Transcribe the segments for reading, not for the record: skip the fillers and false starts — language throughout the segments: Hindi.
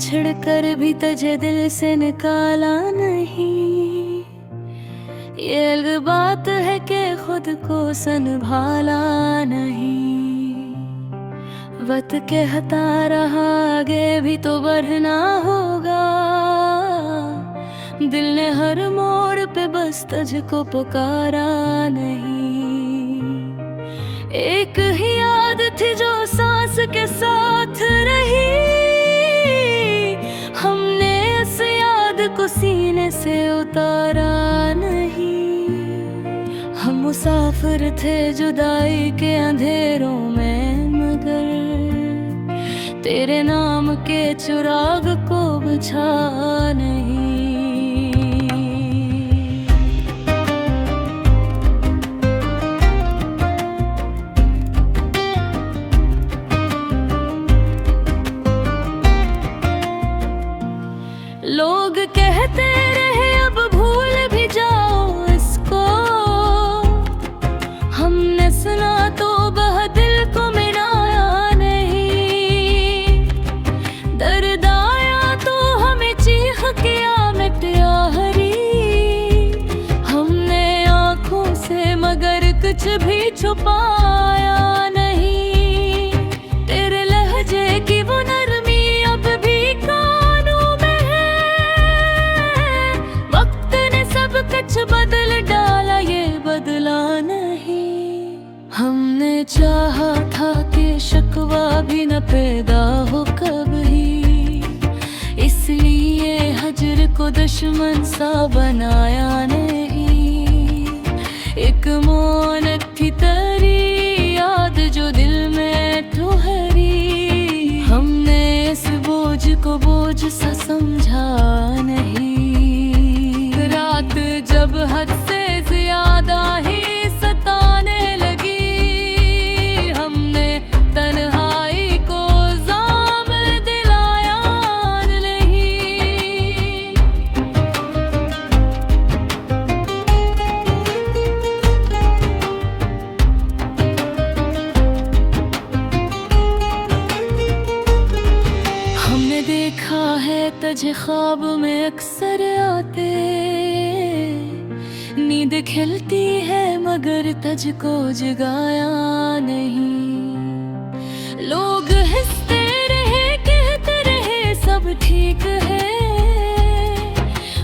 बिछड़ कर भी तुझे दिल से निकाला नहीं। ये अलग बात है कि खुद को संभाला नहीं। वक्त कहता रहा आगे भी तो बढ़ना होगा। दिल ने हर मोड़ पे बस तुझको पुकारा नहीं। एक ही याद थी जो सांस के साथ रही। हमने इस याद को सीने से उतारा नहीं। हम मुसाफिर थे जुदाई के अंधेरों में, मगर तेरे नाम के चिराग को बुझा नहीं। लोग कहते रहे अब भूल भी जाओ इसको। हमने सुना तो वह दिल को मिलाया नहीं। दर्द आया तो हमें चीख किया मिटा हरी। हमने आँखों से मगर कुछ भी छुपाया नहीं। तेरे लहजे की वो नरमी अब भी कुछ बदल डाला, ये बदला नहीं। हमने चाहा था कि शिकवा भी न पैदा हो कभी, इसलिए हजर को दुश्मन सा बनाया नहीं। एक मौन थी तेरी याद जो दिल में ठहरी। हमने इस बोझ को बोझ सा समझा नहीं। रात जब हद से ज्यादा ही सताने लगी, हमने तन्हाई को जाम दिलाया नहीं। हमने देखा है तुझे ख्वाब में अक्सर आते। नींद खिलती है मगर तुझको जगाया नहीं। लोग हंसते रहे कहते रहे सब ठीक है।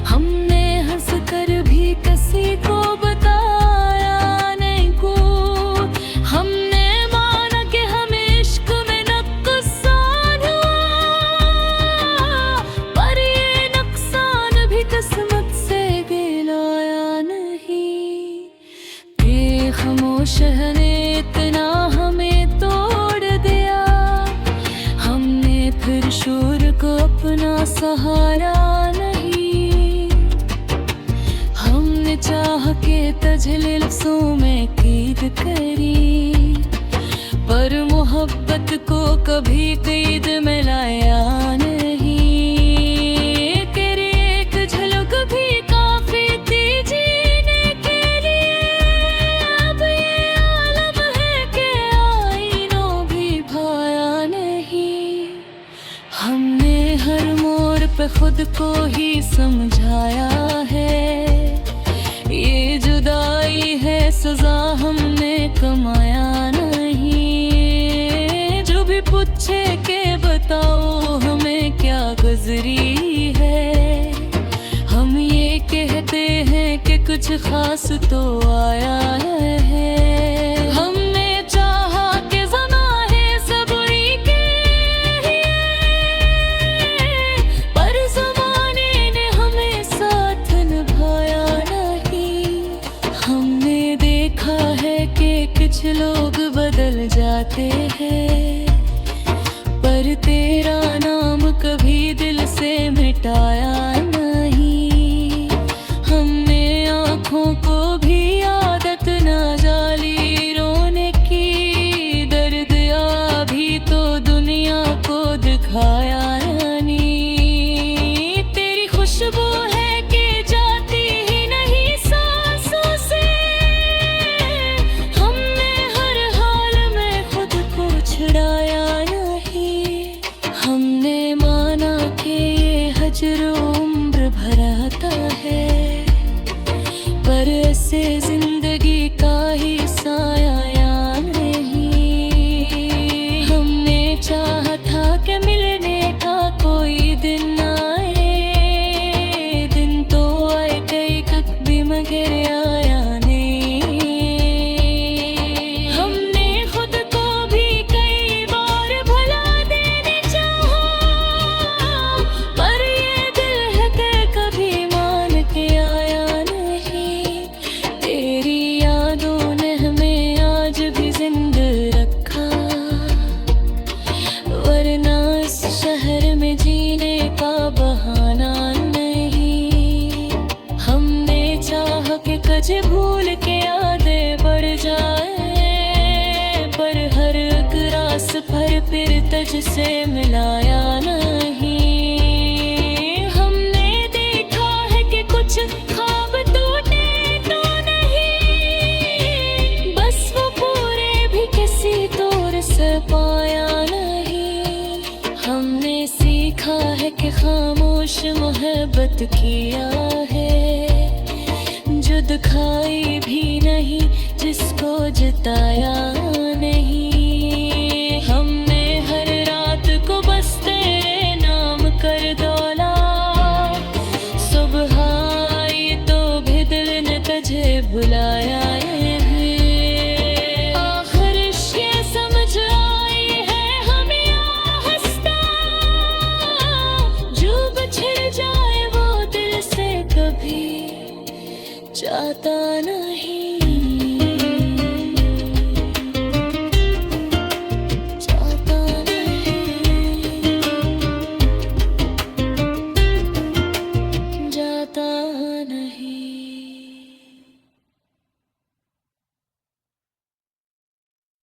हमने हंस कर भी किसी को बताया नहीं कुछ। हमने माना कि हमें इश्क में नुकसान हुआ, पर ये नुकसान भी किस्मत से गिलाया नहीं। खामोश ने इतना हमें तोड़ दिया। हमने फिर शोर को अपना सहारा नहीं। हमने चाह के तुझे लफ्ज़ों में कैद करी, पर मोहब्बत को कभी कैद में लाया नहीं। तेरी एक झलक भी काफी थी जीने के लिए। अब ये आलम है कि आईनों भी भाया नहीं। हमने हर मोड़ पे खुद को ही समझाया है। ये जुदाई है सजा हमने कमाया नहीं। जो भी पूछे के बताओ हमें क्या गुजरी है, हम ये कहते हैं कि कुछ खास तो आया है। हमने चाहा कि ज़माने सबरी के लिए, पर ज़माने ने हमें साथ निभाया नहीं। हमने देखा है कि कुछ लोग बदल जाते हैं, पर तेरा नाम कभी दिल से मिटाया नहीं। हमने आँखों को भी आदत न जाली रोने की, दर्द अभी तो दुनिया को दिखाया नहीं। तेरी खुशबू है कि जाती ही नहीं सांसों से। हमने हर हाल में खुद को छुड़ाया नहीं। हमने माना कि अजर उम्र भराता है, पर ऐसे जिंदगी का ही साया या नहीं। हमने चाहा था कि मिलने का कोई दिन आए, दिन तो आए कई कभी मगर आया नहीं। हमने खुद को भी कई बार भुला देने चाहा, पर ये दिल है कि कभी मान के आया नहीं। तेरी यादों ने हमें आज भी जिंदा रखा, वरना इस शहर में जीने का बहाना नहीं। हमने चाहा कि कजे भूल के यादें बढ़ जाए, पर हर एक रास पर फिर तुझ से मिलाया नहीं। हमने देखा है कि कुछ ख्वाब टूटे तो नहीं, बस वो पूरे भी किसी तौर से पाया नहीं। हमने सीखा है कि खामोश मोहब्बत किया है, जो दिखाई भी नहीं जिसको जताया नहीं। हमने हर रात को बस तेरे नाम कर डोला, सुबह आई तो भी दिल ने तुझे बुलाया है। आखिर ये समझ आई है हम यहाँ हंसता, जो बिछड़ जाए वो दिल से कभी जाता नहीं, जाता नहीं, जाता नहीं।